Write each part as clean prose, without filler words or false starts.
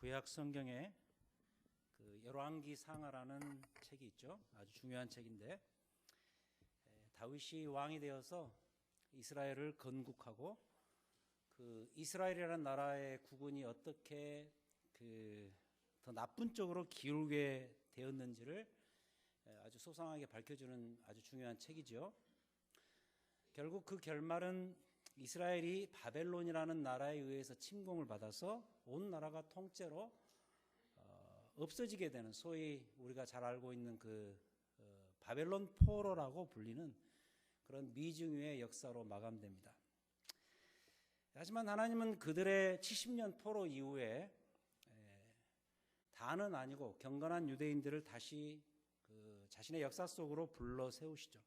구약 성경에 열왕기 상하라는 책이 있죠. 아주 중요한 책인데 다윗이 왕이 되어서 이스라엘을 건국하고 이스라엘이라는 나라의 국운이 어떻게 더 나쁜 쪽으로 기울게 되었는지를 아주 소상하게 밝혀주는 아주 중요한 책이죠. 결국 그 결말은 이스라엘이 바벨론이라는 나라에 의해서 침공을 받아서 온 나라가 통째로 없어지게 되는, 소위 우리가 잘 알고 있는 바벨론 포로라고 불리는 그런 미중유의 역사로 마감됩니다. 하지만 하나님은 그들의 70년 포로 이후에 다는 아니고 경건한 유대인들을 다시 자신의 역사 속으로 불러 세우시죠.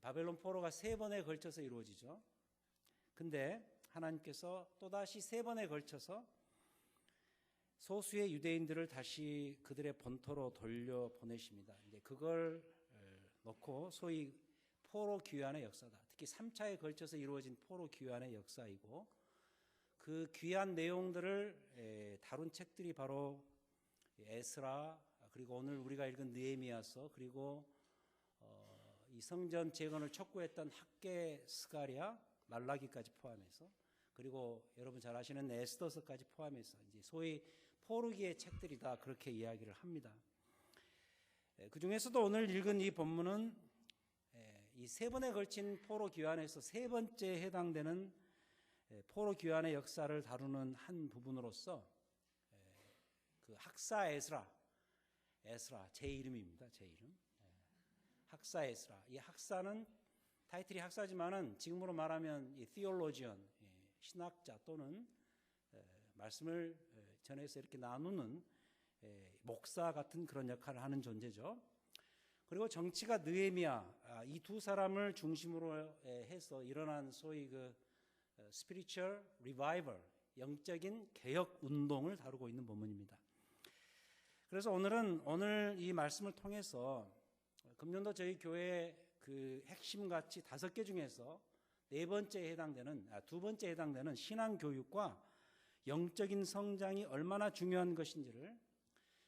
바벨론 포로가 3번에 걸쳐서 이루어지죠. 근데 하나님께서 또다시 3번에 걸쳐서 소수의 유대인들을 다시 그들의 본토로 돌려보내십니다. 이제 그걸 놓고 소위 포로 귀환의 역사다. 특히 3차에 걸쳐서 이루어진 포로 귀환의 역사이고, 그 귀환 내용들을 다룬 책들이 바로 에스라, 그리고 오늘 우리가 읽은 느헤미야서, 그리고 이 성전 재건을 촉구했던 학개 스가랴, 말라기까지 포함해서, 그리고 여러분 잘 아시는 에스더서까지 포함해서 이제 소위 포르기의 책들이다, 그렇게 이야기를 합니다. 그 중에서도 오늘 읽은 이 본문은 이 3번에 걸친 포로 귀환에서 3번째에 해당되는 포로 귀환의 역사를 다루는 한 부분으로서 그 학사 에스라 제 이름입니다. 제 이름. 학사 에스라. 이 학사는 타이틀이 학사지만은 지금으로 말하면 이 theologian, 신학자 또는 말씀을 전해서 이렇게 나누는 목사 같은 그런 역할을 하는 존재죠. 그리고 정치가 느헤미야, 이 두 사람을 중심으로 해서 일어난 소위 spiritual revival, 영적인 개혁 운동을 다루고 있는 본문입니다. 그래서 오늘 이 말씀을 통해서 금년도 저희 교회 핵심가치 5개 중에서 2번째에 해당되는 신앙교육과 영적인 성장이 얼마나 중요한 것인지를,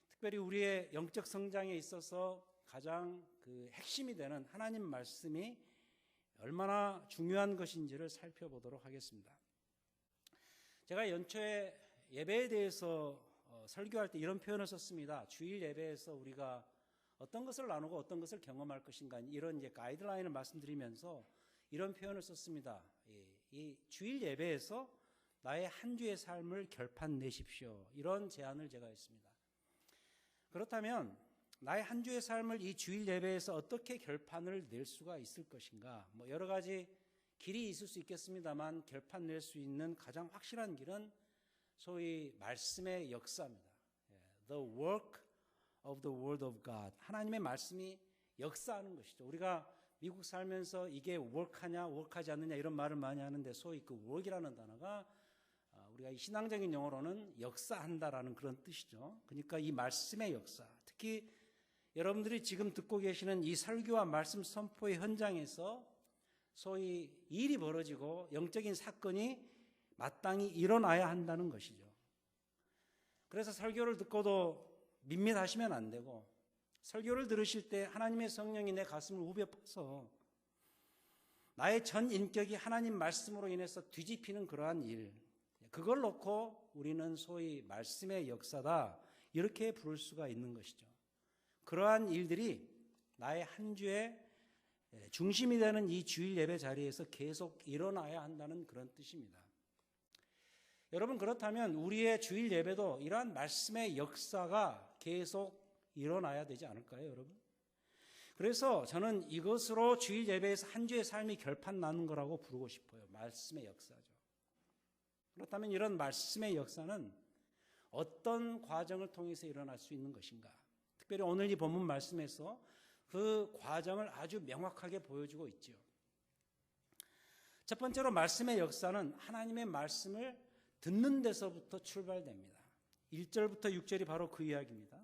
특별히 우리의 영적 성장에 있어서 가장 핵심이 되는 하나님 말씀이 얼마나 중요한 것인지를 살펴보도록 하겠습니다. 제가 연초에 예배에 대해서 설교할 때 이런 표현을 썼습니다. 주일 예배에서 우리가 어떤 것을 나누고 어떤 것을 경험할 것인가, 이런 이제 가이드라인을 말씀드리면서 이런 표현을 썼습니다. 이 주일 예배에서 나의 한 주의 삶을 결판 내십시오, 이런 제안을 제가 했습니다. 그렇다면 나의 한 주의 삶을 이 주일 예배에서 어떻게 결판을 낼 수가 있을 것인가, 여러 가지 길이 있을 수 있겠습니다만 결판 낼 수 있는 가장 확실한 길은 소위 말씀의 역사입니다. The work of the word of God. 하나님의 말씀이 역사하는 것이죠. 우리가 미국 살면서 이게 work하냐 work하지 않느냐 이런 말을 많이 하는데, 소위 work이라는 단어가 우리가 이 신앙적인 용어로는 역사한다라는 그런 뜻이죠. 그러니까 이 말씀의 역사, 특히 여러분들이 지금 듣고 계시는 이 설교와 말씀 선포의 현장에서 소위 일이 벌어지고 영적인 사건이 마땅히 일어나야 한다는 것이죠. 그래서 설교를 듣고도 밋밋하시면 안 되고, 설교를 들으실 때 하나님의 성령이 내 가슴을 후벼 파서 나의 전 인격이 하나님 말씀으로 인해서 뒤집히는 그러한 일, 그걸 놓고 우리는 소위 말씀의 역사다, 이렇게 부를 수가 있는 것이죠. 그러한 일들이 나의 한 주의 중심이 되는 이 주일 예배 자리에서 계속 일어나야 한다는 그런 뜻입니다. 여러분, 그렇다면 우리의 주일 예배도 이러한 말씀의 역사가 계속 일어나야 되지 않을까요, 여러분? 그래서 저는 이것으로 주일 예배에서 한 주의 삶이 결판 나는 거라고 부르고 싶어요. 말씀의 역사죠. 그렇다면 이런 말씀의 역사는 어떤 과정을 통해서 일어날 수 있는 것인가? 특별히 오늘 이 본문 말씀에서 그 과정을 아주 명확하게 보여주고 있죠. 첫 번째로 말씀의 역사는 하나님의 말씀을 듣는 데서부터 출발됩니다. 1절부터 6절이 바로 그 이야기입니다.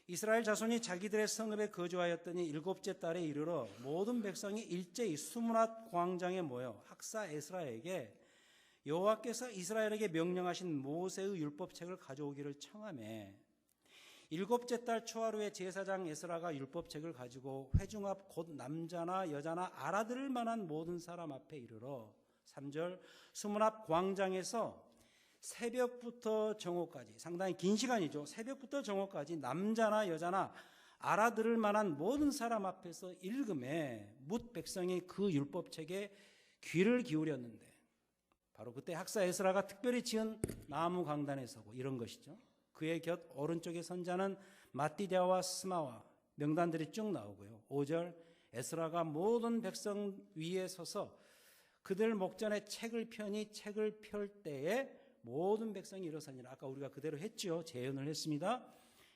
이스라엘 자손이 자기들의 성읍에 거주하였더니 7째 달에 이르러 모든 백성이 일제히 수문앗 광장에 모여 학사 에스라에게 여호와께서 이스라엘에게 명령하신 모세의 율법책을 가져오기를 청하매 일곱째 달 초하루에 제사장 에스라가 율법책을 가지고 회중 앞 곧 남자나 여자나 알아들을 만한 모든 사람 앞에 이르러 3절 수문 앞 광장에서 새벽부터 정오까지, 상당히 긴 시간이죠. 새벽부터 정오까지 남자나 여자나 알아들을 만한 모든 사람 앞에서 읽음에 뭇 백성이 그 율법책에 귀를 기울였는데 바로 그때 학사 에스라가 특별히 지은 나무 강단에 서고 이런 것이죠. 그의 곁 오른쪽에 선자는 마띠디아와 스마와 명단들이 쭉 나오고요. 5절 에스라가 모든 백성 위에 서서 그들 목전에 책을 펴니 책을 펼 때에 모든 백성이 일어서니라. 아까 우리가 그대로 했죠. 재연을 했습니다.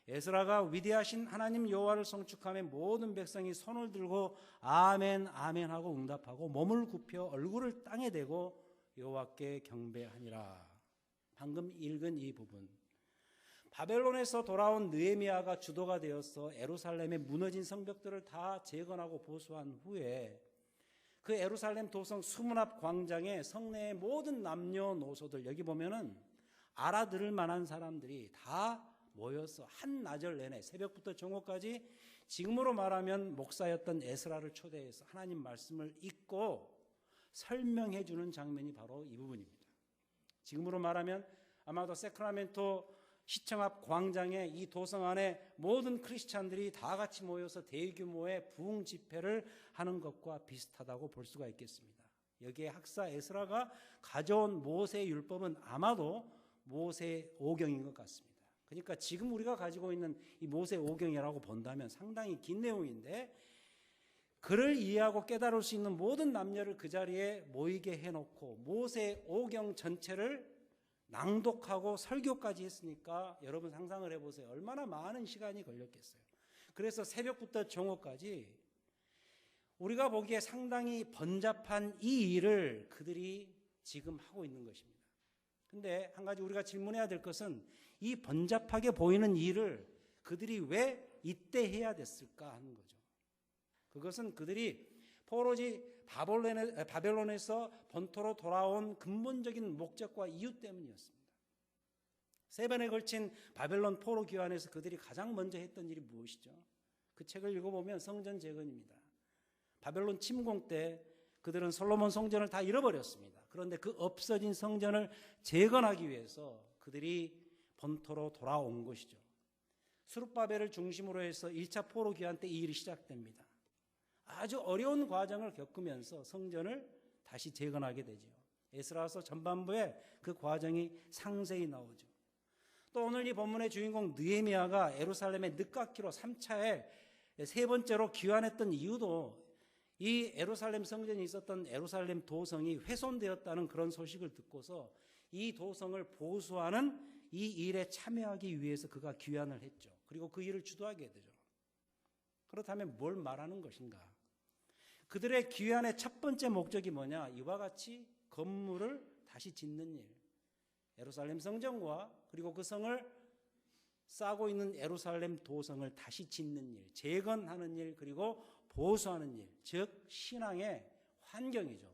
에스라가 위대하신 하나님 여호와를 송축하며 모든 백성이 손을 들고 아멘 아멘 하고 응답하고 몸을 굽혀 얼굴을 땅에 대고 여호와께 경배하니라. 방금 읽은 이 부분, 바벨론에서 돌아온 느헤미야가 주도가 되어서 예루살렘의 무너진 성벽들을 다 재건하고 보수한 후에 그 예루살렘 도성 수문 앞 광장에 성내의 모든 남녀노소들, 여기 보면은 알아들을 만한 사람들이 다 모여서 한나절 내내 새벽부터 정오까지 지금으로 말하면 목사였던 에스라를 초대해서 하나님 말씀을 읽고 설명해 주는 장면이 바로 이 부분입니다. 지금으로 말하면 아마도 세크라멘토 시청 앞 광장에 이 도성 안에 모든 크리스찬들이 다 같이 모여서 대규모의 부흥 집회를 하는 것과 비슷하다고 볼 수가 있겠습니다. 여기에 학사 에스라가 가져온 모세의 율법은 아마도 모세 오경인 것 같습니다. 그러니까 지금 우리가 가지고 있는 이 모세 오경이라고 본다면 상당히 긴 내용인데 그를 이해하고 깨달을 수 있는 모든 남녀를 그 자리에 모이게 해놓고 모세 오경 전체를 낭독하고 설교까지 했으니까 여러분 상상을 해보세요. 얼마나 많은 시간이 걸렸겠어요. 그래서 새벽부터 정오까지 우리가 보기에 상당히 번잡한 이 일을 그들이 지금 하고 있는 것입니다. 근데 한 가지 우리가 질문해야 될 것은 이 번잡하게 보이는 일을 그들이 왜 이때 해야 됐을까 하는 거죠. 그것은 그들이 포로지 바벨론에서 본토로 돌아온 근본적인 목적과 이유 때문이었습니다. 3번에 걸친 바벨론 포로 기환에서 그들이 가장 먼저 했던 일이 무엇이죠? 그 책을 읽어보면 성전 재건입니다. 바벨론 침공 때 그들은 솔로몬 성전을 다 잃어버렸습니다. 그런데 그 없어진 성전을 재건하기 위해서 그들이 본토로 돌아온 것이죠. 스룹바벨을 중심으로 해서 1차 포로 기환 때 이 일이 시작됩니다. 아주 어려운 과정을 겪으면서 성전을 다시 재건하게 되죠. 에스라서 전반부에 그 과정이 상세히 나오죠. 또 오늘 이 본문의 주인공 느헤미야가 예루살렘의 늦깎이로 3차에 세 번째로 귀환했던 이유도 이 예루살렘 성전이 있었던 예루살렘 도성이 훼손되었다는 그런 소식을 듣고서 이 도성을 보수하는 이 일에 참여하기 위해서 그가 귀환을 했죠. 그리고 그 일을 주도하게 되죠. 그렇다면 뭘 말하는 것인가? 그들의 귀환의 첫 번째 목적이 뭐냐? 이와 같이 건물을 다시 짓는 일. 예루살렘 성전과 그리고 그 성을 쌓고 있는 예루살렘 도성을 다시 짓는 일, 재건하는 일, 그리고 보수하는 일, 즉 신앙의 환경이죠.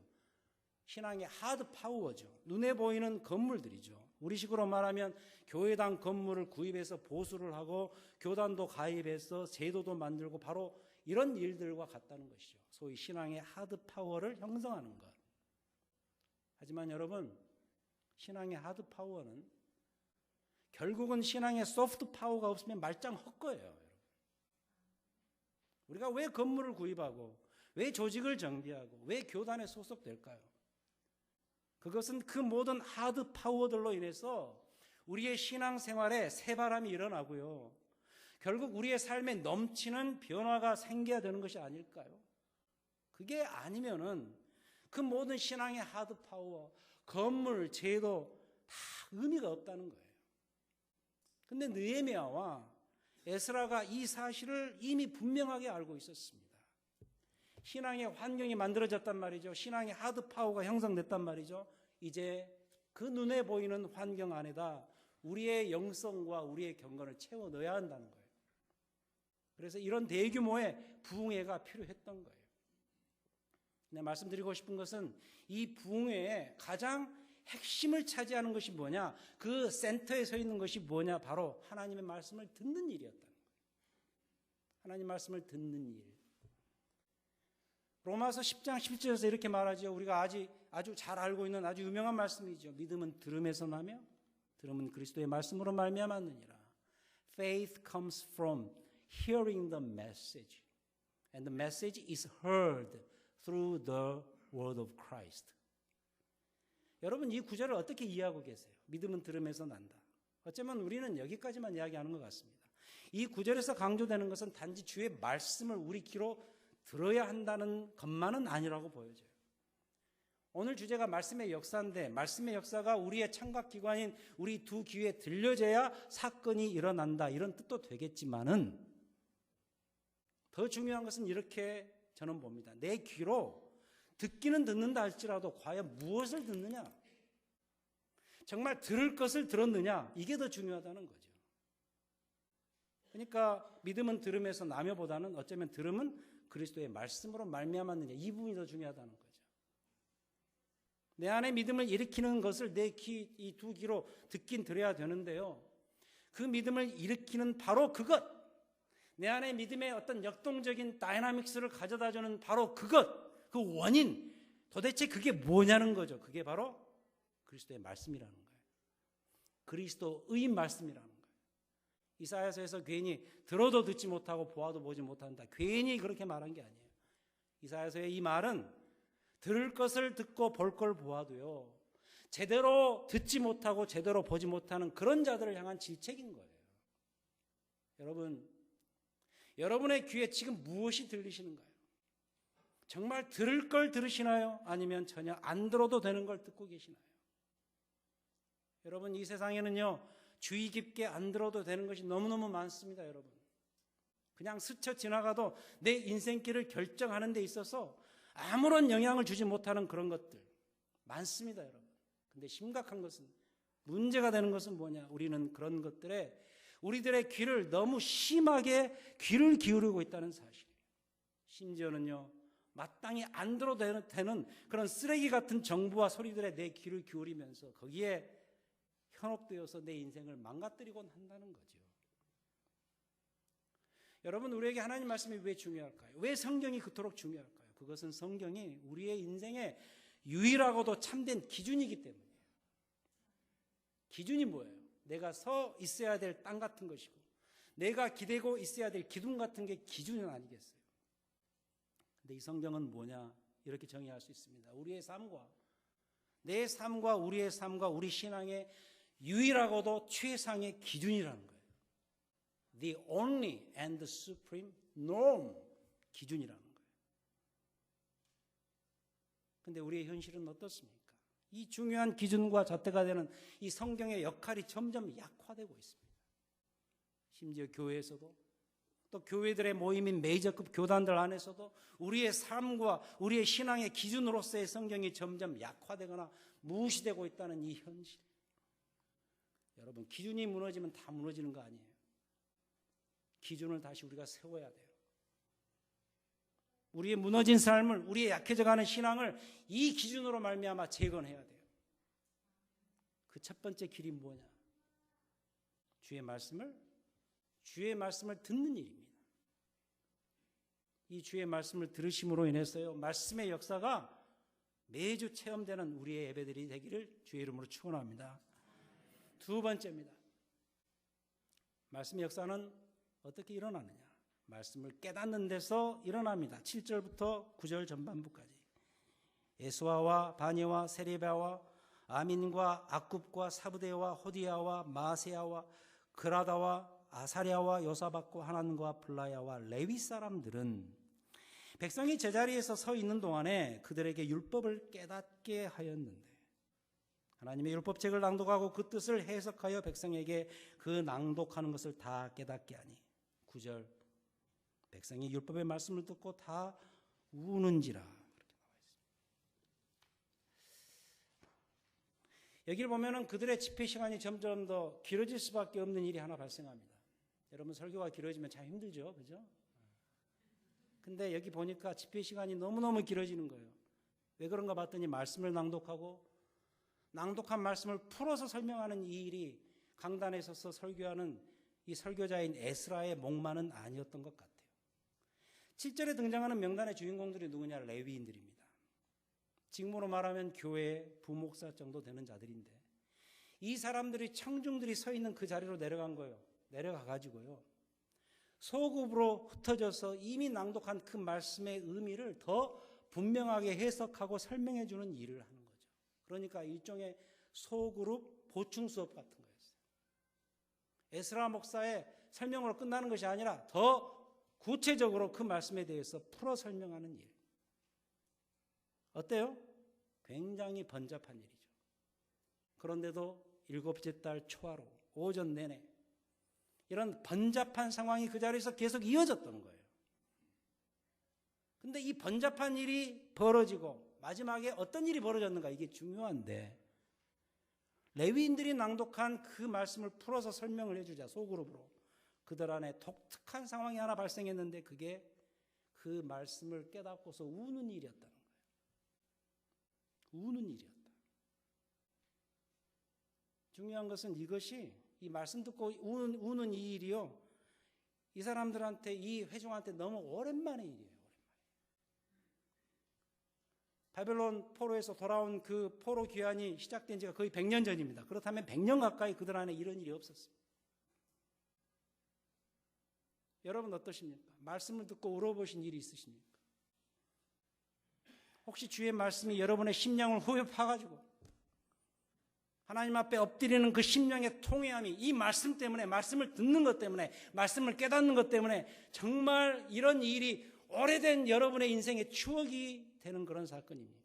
신앙의 하드 파워죠. 눈에 보이는 건물들이죠. 우리식으로 말하면 교회당 건물을 구입해서 보수를 하고 교단도 가입해서 제도도 만들고 바로 이런 일들과 같다는 것이죠. 소위 신앙의 하드 파워를 형성하는 것. 하지만 여러분, 신앙의 하드 파워는 결국은 신앙의 소프트 파워가 없으면 말짱 헛거예요. 우리가 왜 건물을 구입하고 왜 조직을 정비하고 왜 교단에 소속될까요? 그것은 그 모든 하드 파워들로 인해서 우리의 신앙생활에 새바람이 일어나고요. 결국 우리의 삶에 넘치는 변화가 생겨야 되는 것이 아닐까요? 그게 아니면은 그 모든 신앙의 하드 파워, 건물, 제도 다 의미가 없다는 거예요. 근데 느헤미야와 에스라가 이 사실을 이미 분명하게 알고 있었습니다. 신앙의 환경이 만들어졌단 말이죠. 신앙의 하드 파워가 형성됐단 말이죠. 이제 그 눈에 보이는 환경 안에다 우리의 영성과 우리의 경건을 채워 넣어야 한다는 거예요. 그래서 이런 대규모의 부흥회가 필요했던 거예요. 근데 말씀드리고 싶은 것은 이 부흥회의 가장 핵심을 차지하는 것이 뭐냐? 그 센터에 서 있는 것이 뭐냐? 바로 하나님의 말씀을 듣는 일이었다는 거예요. 하나님 말씀을 듣는 일. 로마서 10장 11절에서 이렇게 말하죠. 우리가 아주 잘 알고 있는 아주 유명한 말씀이죠. 믿음은 들음에서 나며 들음은 그리스도의 말씀으로 말미암았느니라. Faith comes from hearing the message. And the message is heard through the word of Christ. 여러분 이 구절을 어떻게 이해하고 계세요? 믿음은 들음에서 난다. 어쩌면 우리는 여기까지만 이야기하는 것 같습니다. 이 구절에서 강조되는 것은 단지 주의 말씀을 우리 귀로 들어야 한다는 것만은 아니라고 보여져요. 오늘 주제가 말씀의 역사인데 말씀의 역사가 우리의 청각기관인 우리 두 귀에 들려져야 사건이 일어난다 이런 뜻도 되겠지만은 더 중요한 것은 이렇게 저는 봅니다. 내 귀로 듣기는 듣는다 할지라도 과연 무엇을 듣느냐? 정말 들을 것을 들었느냐? 이게 더 중요하다는 거죠. 그러니까 믿음은 들음에서 나며보다는 어쩌면 들음은 그리스도의 말씀으로 말미암았느냐 이 부분이 더 중요하다는 거죠. 내 안에 믿음을 일으키는 것을 내 귀, 이 두 귀로 듣긴 들어야 되는데요. 그 믿음을 일으키는 바로 그것, 내 안에 믿음의 어떤 역동적인 다이나믹스를 가져다주는 바로 그것, 그 원인, 도대체 그게 뭐냐는 거죠. 그게 바로 그리스도의 말씀이라는 거예요. 그리스도의 말씀이라는 거예요. 이사야서에서 괜히 들어도 듣지 못하고 보아도 보지 못한다. 괜히 그렇게 말한 게 아니에요. 이사야서의 이 말은 들을 것을 듣고 볼 걸 보아도요. 제대로 듣지 못하고 제대로 보지 못하는 그런 자들을 향한 질책인 거예요. 여러분, 여러분의 귀에 지금 무엇이 들리시는가요? 정말 들을 걸 들으시나요? 아니면 전혀 안 들어도 되는 걸 듣고 계시나요? 여러분, 이 세상에는요. 주의 깊게 안 들어도 되는 것이 너무너무 많습니다, 여러분. 그냥 스쳐 지나가도 내 인생길을 결정하는 데 있어서 아무런 영향을 주지 못하는 그런 것들 많습니다, 여러분. 근데 심각한 것은, 문제가 되는 것은 뭐냐? 우리는 그런 것들에 우리들의 귀를 너무 심하게 귀를 기울이고 있다는 사실이에요. 심지어는요, 마땅히 안 들어도 되는 그런 쓰레기 같은 정보와 소리들에 내 귀를 기울이면서 거기에 현혹되어서 내 인생을 망가뜨리곤 한다는 거죠. 여러분, 우리에게 하나님 말씀이 왜 중요할까요? 왜 성경이 그토록 중요할까요? 그것은 성경이 우리의 인생의 유일하고도 참된 기준이기 때문이에요. 기준이 뭐예요? 내가 서 있어야 될 땅 같은 것이고 내가 기대고 있어야 될 기둥 같은 게 기준은 아니겠어요? 근데 이 성경은 뭐냐? 이렇게 정의할 수 있습니다. 우리의 삶과 내 삶과 우리의 삶과 우리 신앙의 유일하고도 최상의 기준이라는 거예요. The only and the supreme norm, 기준이라는 거예요. 근데 우리의 현실은 어떻습니까? 이 중요한 기준과 잣대가 되는 이 성경의 역할이 점점 약화되고 있습니다. 심지어 교회에서도 또 교회들의 모임인 메이저급 교단들 안에서도 우리의 삶과 우리의 신앙의 기준으로서의 성경이 점점 약화되거나 무시되고 있다는 이 현실. 여러분, 기준이 무너지면 다 무너지는 거 아니에요. 기준을 다시 우리가 세워야 돼요. 우리의 무너진 삶을, 우리의 약해져가는 신앙을 이 기준으로 말미암아 재건해야 돼요. 그 첫 번째 길이 뭐냐? 주의 말씀을 듣는 일입니다. 이 주의 말씀을 들으심으로 인해서요, 말씀의 역사가 매주 체험되는 우리의 예배들이 되기를 주의 이름으로 축원합니다. 두 번째입니다. 말씀의 역사는 어떻게 일어나느냐? 말씀을 깨닫는 데서 일어납니다. 7절부터 9절 전반부까지. 에스와와 바니와 세레비아와 아민과 악굽과 사부대와 호디야와 마세야와 그라다와 아사랴와 요사박과 하난과 플라야와 레위 사람들은 백성이 제자리에서 서 있는 동안에 그들에게 율법을 깨닫게 하였는데 하나님의 율법책을 낭독하고 그 뜻을 해석하여 백성에게 그 낭독하는 것을 다 깨닫게 하니 9절 백성이 율법의 말씀을 듣고 다 우는지라 그렇게 나와 있습니다. 여기를 보면은 그들의 집회 시간이 점점 더 길어질 수밖에 없는 일이 하나 발생합니다. 여러분, 설교가 길어지면 참 힘들죠, 그죠? 근데 여기 보니까 집회 시간이 너무너무 길어지는 거예요. 왜 그런가 봤더니 말씀을 낭독하고 낭독한 말씀을 풀어서 설명하는 이 일이 강단에 서서 설교하는 이 설교자인 에스라의 목마는 아니었던 것 같아요. 7절에 등장하는 명단의 주인공들이 누구냐? 레위인들입니다. 지금으로 말하면 교회 부목사 정도 되는 자들인데 이 사람들이 청중들이 서 있는 그 자리로 내려간 거예요. 내려가가지고요. 소급으로 흩어져서 이미 낭독한 그 말씀의 의미를 더 분명하게 해석하고 설명해 주는 일을 하는 거죠. 그러니까 일종의 소그룹 보충 수업 같은 거였어요. 에스라 목사의 설명으로 끝나는 것이 아니라 더 구체적으로 그 말씀에 대해서 풀어 설명하는 일. 어때요? 굉장히 번잡한 일이죠. 그런데도 7째 달 초하루 오전 내내 이런 번잡한 상황이 그 자리에서 계속 이어졌던 거예요. 근데 이 번잡한 일이 벌어지고 마지막에 어떤 일이 벌어졌는가, 이게 중요한데 레위인들이 낭독한 그 말씀을 풀어서 설명을 해주자 소그룹으로 그들 안에 독특한 상황이 하나 발생했는데 그게 그 말씀을 깨닫고서 우는 일이었다는 거예요. 우는 일이었다. 중요한 것은 이것이 이 말씀 듣고 우는 이 일이요, 이 사람들한테, 이 회중한테 너무 오랜만의 일이에요. 바벨론 포로에서 돌아온 그 포로 귀환이 시작된 지가 거의 100년 전입니다. 그렇다면 100년 가까이 그들 안에 이런 일이 없었습니다. 여러분 어떠십니까? 말씀을 듣고 울어보신 일이 있으십니까? 혹시 주의 말씀이 여러분의 심령을 후벼 파가지고 하나님 앞에 엎드리는 그 심령의 통회함이 이 말씀 때문에, 말씀을 듣는 것 때문에, 말씀을 깨닫는 것 때문에 정말 이런 일이 오래된 여러분의 인생의 추억이 되는 그런 사건입니까?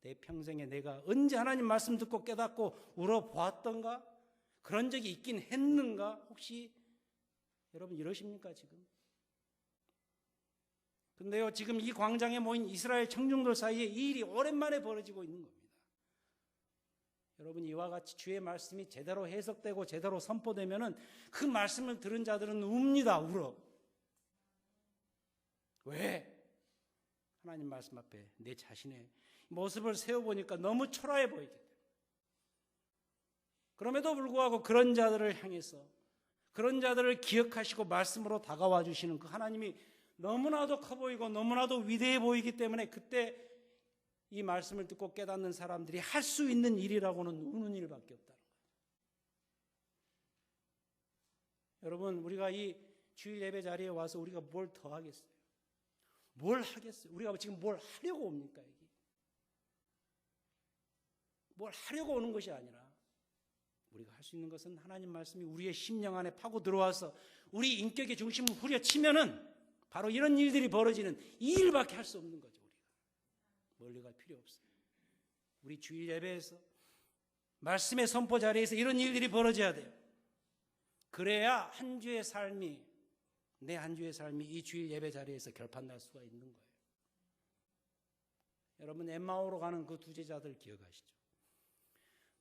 내 평생에 내가 언제 하나님 말씀 듣고 깨닫고 울어보았던가? 그런 적이 있긴 했는가? 혹시 여러분 이러십니까 지금? 근데요, 지금 이 광장에 모인 이스라엘 청중들 사이에 이 일이 오랜만에 벌어지고 있는 겁니다. 여러분, 이와 같이 주의 말씀이 제대로 해석되고 제대로 선포되면은 그 말씀을 들은 자들은 웁니다. 울어. 왜? 하나님 말씀 앞에 내 자신의 모습을 세워보니까 너무 초라해 보이기 때문에. 그럼에도 불구하고 그런 자들을 향해서, 그런 자들을 기억하시고 말씀으로 다가와 주시는 그 하나님이 너무나도 커 보이고 너무나도 위대해 보이기 때문에 그때 이 말씀을 듣고 깨닫는 사람들이 할 수 있는 일이라고는 우는 일밖에 없다는 거예요. 여러분, 우리가 이 주일 예배 자리에 와서 우리가 뭘 더 하겠어요? 뭘 하겠어요? 우리가 지금 뭘 하려고 옵니까? 여기? 뭘 하려고 오는 것이 아니라 우리가 할 수 있는 것은 하나님 말씀이 우리의 심령 안에 파고 들어와서 우리 인격의 중심을 후려치면은 바로 이런 일들이 벌어지는 이 일밖에 할 수 없는 거죠. 멀리 갈 필요 없어요. 우리 주일 예배에서, 말씀의 선포 자리에서 이런 일들이 벌어져야 돼요. 그래야 한 주의 삶이, 내 한 주의 삶이 이 주일 예배 자리에서 결판날 수가 있는 거예요. 여러분, 엠마오로 가는 그 두 제자들 기억하시죠?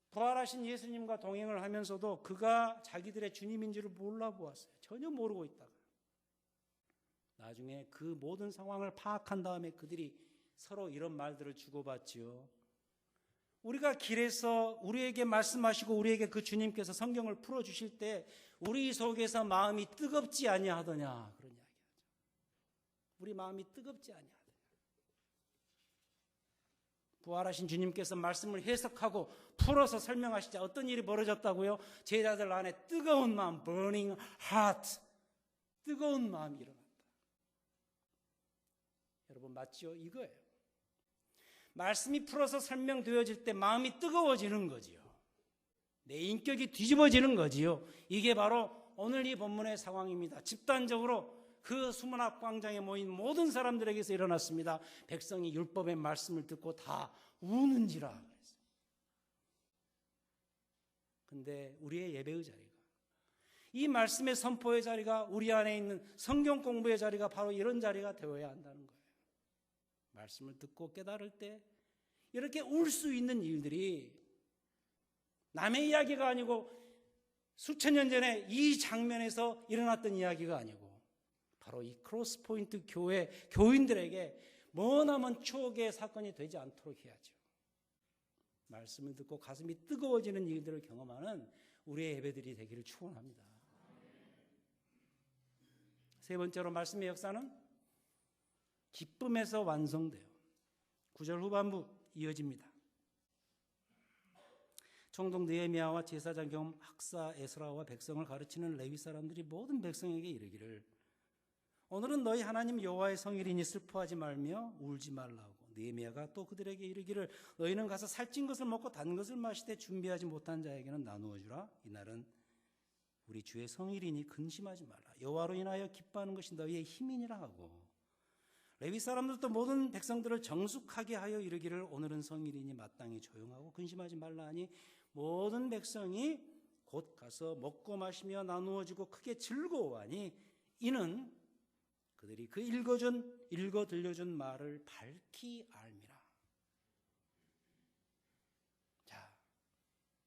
부활하신 예수님과 동행을 하면서도 그가 자기들의 주님인 줄을 몰라보았어요. 전혀 모르고 있다가 나중에 그 모든 상황을 파악한 다음에 그들이 서로 이런 말들을 주고받지요. 우리가 길에서 우리에게 말씀하시고 우리에게 그 주님께서 성경을 풀어주실 때 우리 속에서 마음이 뜨겁지 아니하더냐, 그런 이야기하죠. 우리 마음이 뜨겁지 아니하더냐. 부활하신 주님께서 말씀을 해석하고 풀어서 설명하시자 어떤 일이 벌어졌다고요? 제자들 안에 뜨거운 마음, burning heart, 뜨거운 마음이 일어났다. 여러분 맞죠? 이거예요. 말씀이 풀어서 설명되어질 때 마음이 뜨거워지는 거지요. 내 인격이 뒤집어지는 거지요. 이게 바로 오늘 이 본문의 상황입니다. 집단적으로 그 수문학 광장에 모인 모든 사람들에게서 일어났습니다. 백성이 율법의 말씀을 듣고 다 우는지라. 근데 우리의 예배의 자리가, 이 말씀의 선포의 자리가, 우리 안에 있는 성경 공부의 자리가 바로 이런 자리가 되어야 한다는 거예요. 말씀을 듣고 깨달을 때 이렇게 울 수 있는 일들이 남의 이야기가 아니고 수천 년 전에 이 장면에서 일어났던 이야기가 아니고 바로 이 크로스포인트 교회 교인들에게 머나먼 추억의 사건이 되지 않도록 해야죠. 말씀을 듣고 가슴이 뜨거워지는 일들을 경험하는 우리의 예배들이 되기를 축원합니다. 세 번째로 말씀의 역사는 기쁨에서 완성돼요. 9절 후반부 이어집니다. 총독 느헤미야와 제사장 겸 학사 에스라와 백성을 가르치는 레위 사람들이 모든 백성에게 이르기를 오늘은 너희 하나님 여호와의 성일이니 슬퍼하지 말며 울지 말라고. 느헤미야가 또 그들에게 이르기를 너희는 가서 살찐 것을 먹고 단 것을 마시되 준비하지 못한 자에게는 나누어 주라. 이날은 우리 주의 성일이니 근심하지 말라. 여호와로 인하여 기뻐하는 것이 너희의 힘이니라 하고 레위 사람들도 모든 백성들을 정숙하게 하여 이르기를 오늘은 성일이니 마땅히 조용하고 근심하지 말라 하니 모든 백성이 곧 가서 먹고 마시며 나누어지고 크게 즐거워하니 이는 그들이 그 읽어 들려준 말을 밝히 알미라. 자,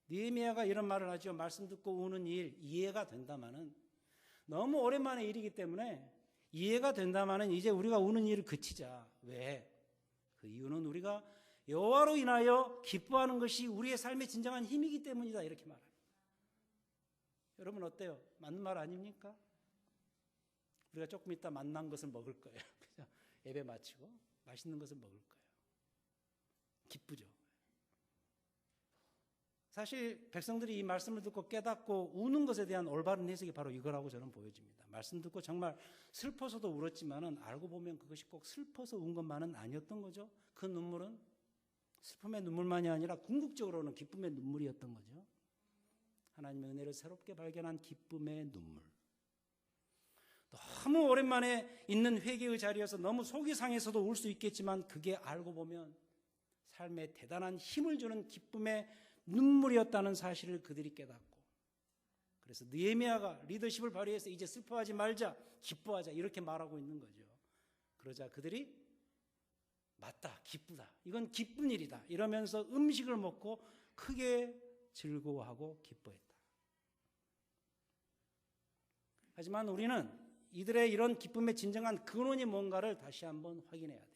느헤미야가 이런 말을 하죠. 말씀 듣고 우는 일 이해가 된다마는 너무 오랜만의 일이기 때문에 이해가 된다마는 이제 우리가 우는 일을 그치자. 왜? 그 이유는 우리가 여호와로 인하여 기뻐하는 것이 우리의 삶의 진정한 힘이기 때문이다. 이렇게 말합니다. 여러분 어때요? 맞는 말 아닙니까? 우리가 조금 이따 만난 것을 먹을 거예요. 그죠? 예배 마치고 맛있는 것을 먹을 거예요. 기쁘죠? 사실 백성들이 이 말씀을 듣고 깨닫고 우는 것에 대한 올바른 해석이 바로 이거라고 저는 보여집니다. 말씀 듣고 정말 슬퍼서도 울었지만은 알고 보면 그것이 꼭 슬퍼서 운 것만은 아니었던 거죠. 그 눈물은 슬픔의 눈물만이 아니라 궁극적으로는 기쁨의 눈물이었던 거죠. 하나님의 은혜를 새롭게 발견한 기쁨의 눈물. 너무 오랜만에 있는 회개의 자리여서 너무 속이 상해서도 울 수 있겠지만 그게 알고 보면 삶에 대단한 힘을 주는 기쁨의 눈물이었다는 사실을 그들이 깨닫고 그래서 느헤미야가 리더십을 발휘해서 이제 슬퍼하지 말자 기뻐하자 이렇게 말하고 있는 거죠. 그러자 그들이 맞다 기쁘다 이건 기쁜 일이다 이러면서 음식을 먹고 크게 즐거워하고 기뻐했다. 하지만 우리는 이들의 이런 기쁨의 진정한 근원이 뭔가를 다시 한번 확인해야 돼요.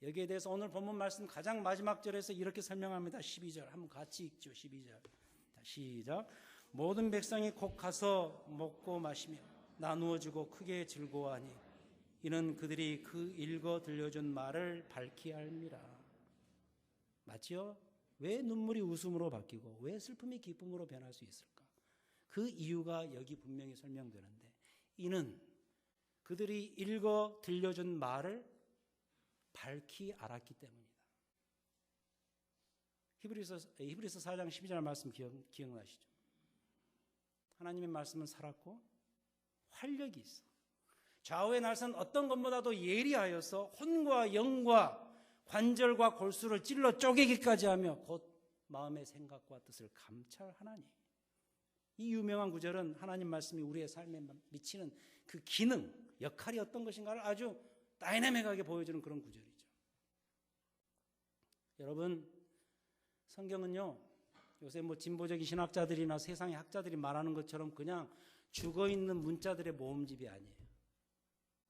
여기에 대해서 오늘 본문 말씀 가장 마지막 절에서 이렇게 설명합니다. 12절 한번 같이 읽죠. 12절 시작. 모든 백성이 곧 가서 먹고 마시며 나누어 주고 크게 즐거워하니 이는 그들이 그 읽어 들려준 말을 밝히 알미라. 맞지요? 왜 눈물이 웃음으로 바뀌고 왜 슬픔이 기쁨으로 변할 수 있을까? 그 이유가 여기 분명히 설명되는데 이는 그들이 읽어 들려준 말을 밝히 알았기 때문이다. 히브리서 4장 12절 말씀 기억나시죠? 하나님의 말씀은 살았고 활력이 있어. 좌우의 날선 어떤 것보다도 예리하여서 혼과 영과 관절과 골수를 찔러 쪼개기까지 하며 곧 마음의 생각과 뜻을 감찰하나니. 이 유명한 구절은 하나님 말씀이 우리의 삶에 미치는 그 기능, 역할이 어떤 것인가를 아주 다이내믹하게 보여주는 그런 구절이죠. 여러분, 성경은요, 요새 진보적인 신학자들이나 세상의 학자들이 말하는 것처럼 그냥 죽어있는 문자들의 모음집이 아니에요.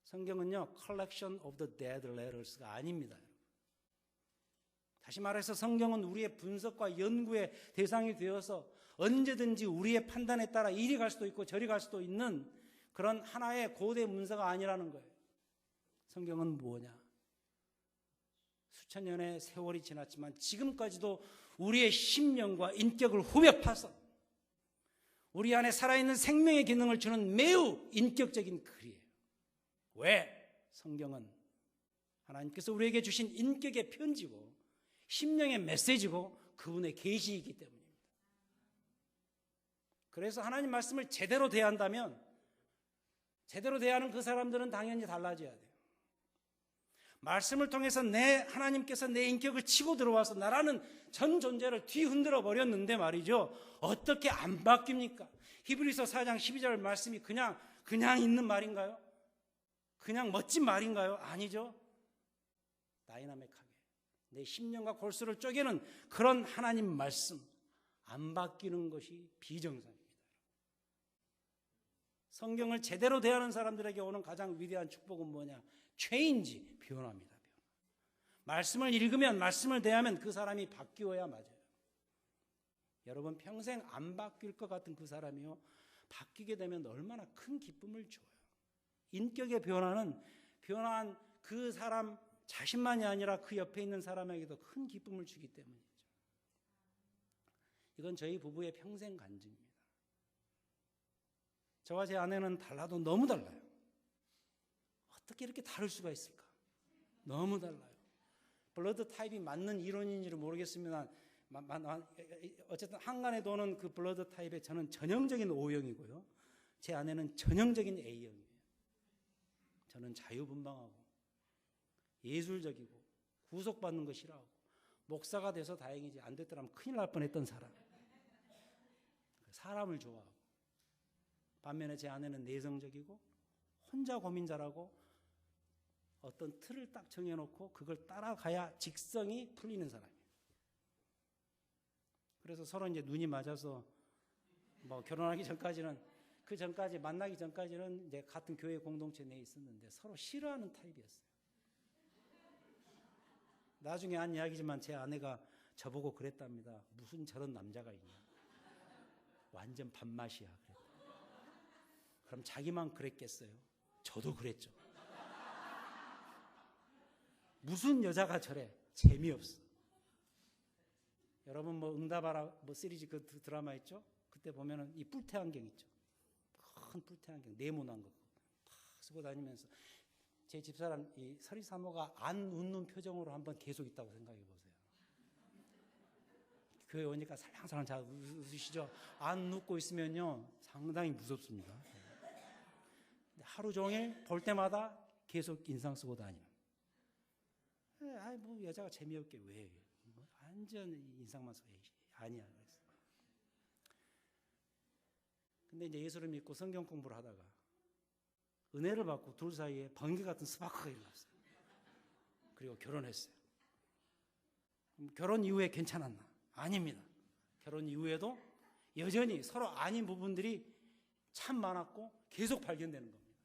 성경은요, collection of the dead letters가 아닙니다. 다시 말해서 성경은 우리의 분석과 연구의 대상이 되어서 언제든지 우리의 판단에 따라 이리 갈 수도 있고 저리 갈 수도 있는 그런 하나의 고대 문서가 아니라는 거예요. 성경은 뭐냐? 수천 년의 세월이 지났지만 지금까지도 우리의 심령과 인격을 후벼 파서 우리 안에 살아있는 생명의 기능을 주는 매우 인격적인 글이에요. 왜? 성경은 하나님께서 우리에게 주신 인격의 편지고 심령의 메시지고 그분의 계시이기 때문입니다. 그래서 하나님 말씀을 제대로 대한다면 제대로 대하는 그 사람들은 당연히 달라져야 돼요. 말씀을 통해서 하나님께서 내 인격을 치고 들어와서 나라는 전 존재를 뒤흔들어 버렸는데 말이죠. 어떻게 안 바뀝니까? 히브리서 4장 12절 말씀이 그냥 있는 말인가요? 그냥 멋진 말인가요? 아니죠. 다이나믹하게 내 심령과 골수를 쪼개는 그런 하나님 말씀 안 바뀌는 것이 비정상입니다. 성경을 제대로 대하는 사람들에게 오는 가장 위대한 축복은 뭐냐? 체인지, 변화입니다. 말씀을 읽으면, 말씀을 대하면 그 사람이 바뀌어야 맞아요. 여러분 평생 안 바뀔 것 같은 그 사람이요, 바뀌게 되면 얼마나 큰 기쁨을 줘요. 인격의 변화한 그 사람 자신만이 아니라 그 옆에 있는 사람에게도 큰 기쁨을 주기 때문이죠. 이건 저희 부부의 평생 간증입니다. 저와 제 아내는 달라도 너무 달라요. 어떻게 이렇게 다를 수가 있을까? 너무 달라요. 블러드 타입이 맞는 이론인지를 모르겠습니다. 어쨌든 한간에 도는 그 블러드 타입에 저는 전형적인 O형이고요. 제 아내는 전형적인 A형이에요. 저는 자유분방하고 예술적이고 구속받는 거 싫어하고 목사가 돼서 다행이지 안 됐더라면 큰일 날 뻔했던 사람. 사람을 좋아하고. 반면에 제 아내는 내성적이고 혼자 고민 잘하고 어떤 틀을 딱 정해놓고 그걸 따라가야 직성이 풀리는 사람이에요. 그래서 서로 이제 눈이 맞아서 뭐 결혼하기 전까지는, 그 전까지 만나기 전까지는 이제 같은 교회 공동체 내에 있었는데 서로 싫어하는 타입이었어요. 나중에 한 이야기지만 제 아내가 저보고 그랬답니다. 무슨 저런 남자가 있냐. 완전 밥맛이야. 그랬다. 그럼 자기만 그랬겠어요? 저도 그랬죠. 무슨 여자가 저래? 재미없어. 여러분 뭐 응답하라 뭐 시리즈 그 드라마 있죠? 그때 보면은 이 뿔테 안경 있죠? 큰 뿔테 안경 네모난 거 다 쓰고 다니면서 제 집사람 이 서리사모가 안 웃는 표정으로 한번 계속 있다고 생각해 보세요. 교회 오니까 살랑살랑 잘 웃으시죠? 안 웃고 있으면요 상당히 무섭습니다. 하루 종일 볼 때마다 계속 인상 쓰고 다니는. 아이 뭐 여자가 재미없게 왜? 완전 인상만 써. 아니야. 근데 이제 예수를 믿고 성경 공부를 하다가 은혜를 받고 둘 사이에 번개 같은 스파크가 일어났어요. 그리고 결혼했어요. 결혼 이후에 괜찮았나? 아닙니다. 결혼 이후에도 여전히 서로 아닌 부분들이 참 많았고 계속 발견되는 겁니다.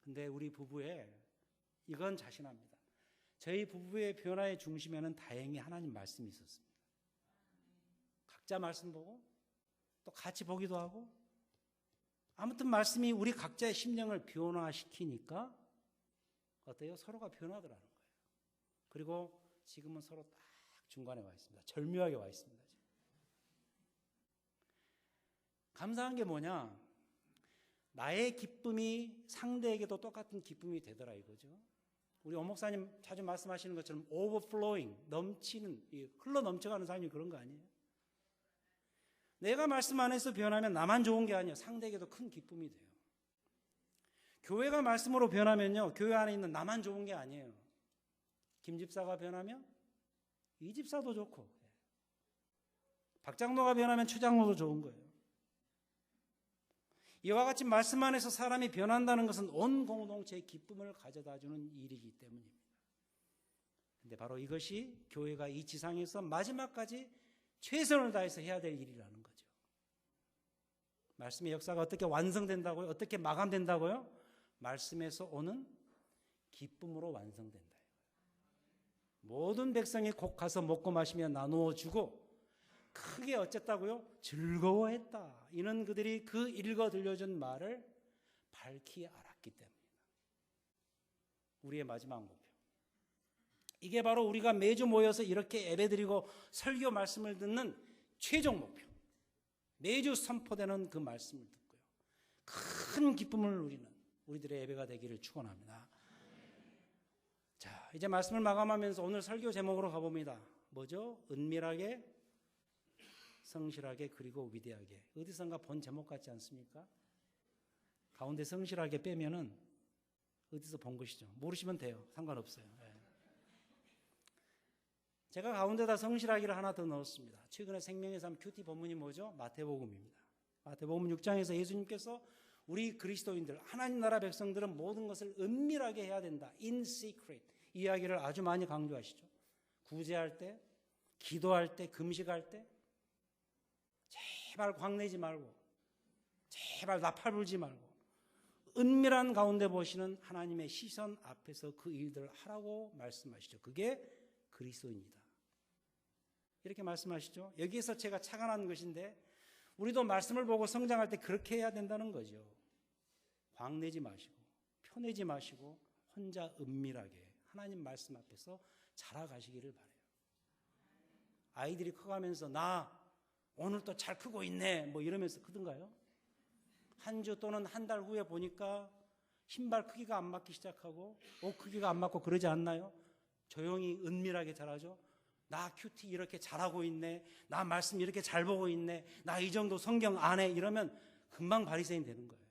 근데 우리 부부에 이건 자신합니다. 저희 부부의 변화의 중심에는 다행히 하나님 말씀이 있었습니다. 각자 말씀 보고 또 같이 보기도 하고 아무튼 말씀이 우리 각자의 심령을 변화시키니까 어때요? 서로가 변화더라는 거예요. 그리고 지금은 서로 딱 중간에 와 있습니다. 절묘하게 와 있습니다. 지금. 감사한 게 뭐냐? 나의 기쁨이 상대에게도 똑같은 기쁨이 되더라 이거죠. 우리 오 목사님 자주 말씀하시는 것처럼 overflowing, 넘치는, 흘러 넘쳐가는 삶이 그런 거 아니에요? 내가 말씀 안에서 변하면 나만 좋은 게 아니에요. 상대에게도 큰 기쁨이 돼요. 교회가 말씀으로 변하면요, 교회 안에 있는 나만 좋은 게 아니에요. 김 집사가 변하면 이 집사도 좋고, 박 장로가 변하면 최 장로도 좋은 거예요. 이와 같이 말씀 안에서 사람이 변한다는 것은 온 공동체의 기쁨을 가져다주는 일이기 때문입니다. 그런데 바로 이것이 교회가 이 지상에서 마지막까지 최선을 다해서 해야 될 일이라는 거죠. 말씀의 역사가 어떻게 완성된다고요? 어떻게 마감된다고요? 말씀에서 오는 기쁨으로 완성된다. 모든 백성이 곧 가서 먹고 마시며 나누어 주고 크게 어쨌다고요? 즐거워했다. 이는 그들이 그 읽어 들려준 말을 밝히 알았기 때문입니다. 우리의 마지막 목표. 이게 바로 우리가 매주 모여서 이렇게 예배드리고 설교 말씀을 듣는 최종 목표. 매주 선포되는 그 말씀을 듣고요. 큰 기쁨을 누리는 우리들의 예배가 되기를 축원합니다. 자, 이제 말씀을 마감하면서 오늘 설교 제목으로 가봅니다. 뭐죠? 은밀하게, 성실하게, 그리고 위대하게. 어디선가 본 제목 같지 않습니까? 가운데 성실하게 빼면은 어디서 본 것이죠. 모르시면 돼요. 상관없어요. 네. 제가 가운데다 성실하기를 하나 더 넣었습니다. 최근에 생명의 삶 큐티 본문이 뭐죠? 마태복음입니다. 마태복음 6장에서 예수님께서 우리 그리스도인들, 하나님 나라 백성들은 모든 것을 은밀하게 해야 된다. In secret. 이 이야기를 아주 많이 강조하시죠. 구제할 때, 기도할 때, 금식할 때 제발 광내지 말고, 제발 나팔 불지 말고 은밀한 가운데 보시는 하나님의 시선 앞에서 그 일들을 하라고 말씀하시죠. 그게 그리스도입니다. 이렇게 말씀하시죠. 여기에서 제가 착안한 것인데 우리도 말씀을 보고 성장할 때 그렇게 해야 된다는 거죠. 광내지 마시고 표내지 마시고 혼자 은밀하게 하나님 말씀 앞에서 자라가시기를 바라요. 아이들이 커가면서 나 오늘 또 잘 크고 있네 뭐 이러면서 크던가요? 한 주 또는 한 달 후에 보니까 신발 크기가 안 맞기 시작하고 옷 크기가 안 맞고 그러지 않나요? 조용히 은밀하게 자라죠. 나 큐티 이렇게 잘하고 있네. 나 말씀 이렇게 잘 보고 있네. 나 이 정도 성경 안 해. 이러면 금방 바리새인 되는 거예요.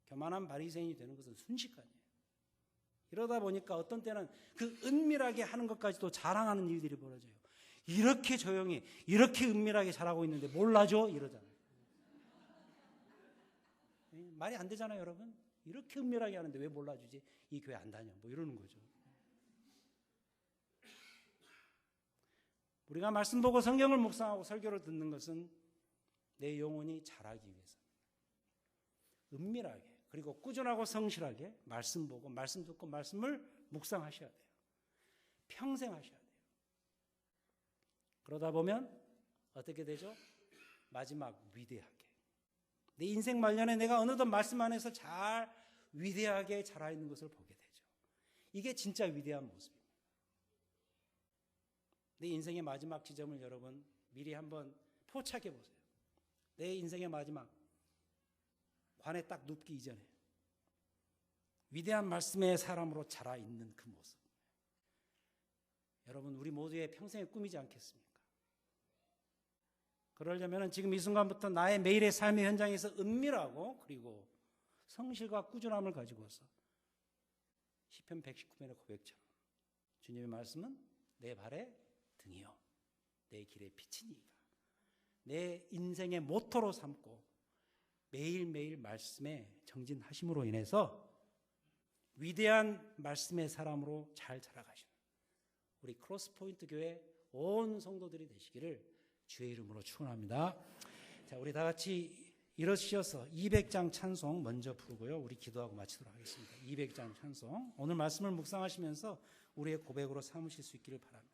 교만한 바리새인이 되는 것은 순식간이에요. 이러다 보니까 어떤 때는 그 은밀하게 하는 것까지도 자랑하는 일들이 벌어져요. 이렇게 조용히 이렇게 은밀하게 잘하고 있는데 몰라줘? 이러잖아요. 말이 안 되잖아요, 여러분. 이렇게 은밀하게 하는데 왜 몰라주지? 이 교회 안 다녀. 뭐 이러는 거죠. 우리가 말씀 보고 성경을 묵상하고 설교를 듣는 것은 내 영혼이 자라기 위해서입니다. 은밀하게 그리고 꾸준하고 성실하게 말씀 보고 말씀 듣고 말씀을 묵상하셔야 돼요. 평생 하셔야 돼요. 그러다 보면 어떻게 되죠? 마지막 위대하게. 내 인생 말년에 내가 어느덧 말씀 안에서 잘 위대하게 자라있는 것을 보게 되죠. 이게 진짜 위대한 모습입니다. 내 인생의 마지막 지점을 여러분 미리 한번 포착해 보세요. 내 인생의 마지막 관에 딱 눕기 이전에 위대한 말씀의 사람으로 자라있는 그 모습. 여러분 우리 모두의 평생의 꿈이지 않겠습니까? 그러려면 지금 이 순간부터 나의 매일의 삶의 현장에서 은밀하고 그리고 성실과 꾸준함을 가지고서 시편 119편의 고백처럼 주님의 말씀은 내 발의 등이요 내 길의 빛이니이다. 내 인생의 모토로 삼고 매일매일 말씀에 정진하심으로 인해서 위대한 말씀의 사람으로 잘 자라가시는 우리 크로스포인트 교회 온 성도들이 되시기를 주의 이름으로 축원합니다. 자, 우리 다 같이 일어서셔서 200장 찬송 먼저 부르고요. 우리 기도하고 마치도록 하겠습니다. 200장 찬송. 오늘 말씀을 묵상하시면서 우리의 고백으로 삼으실 수 있기를 바랍니다.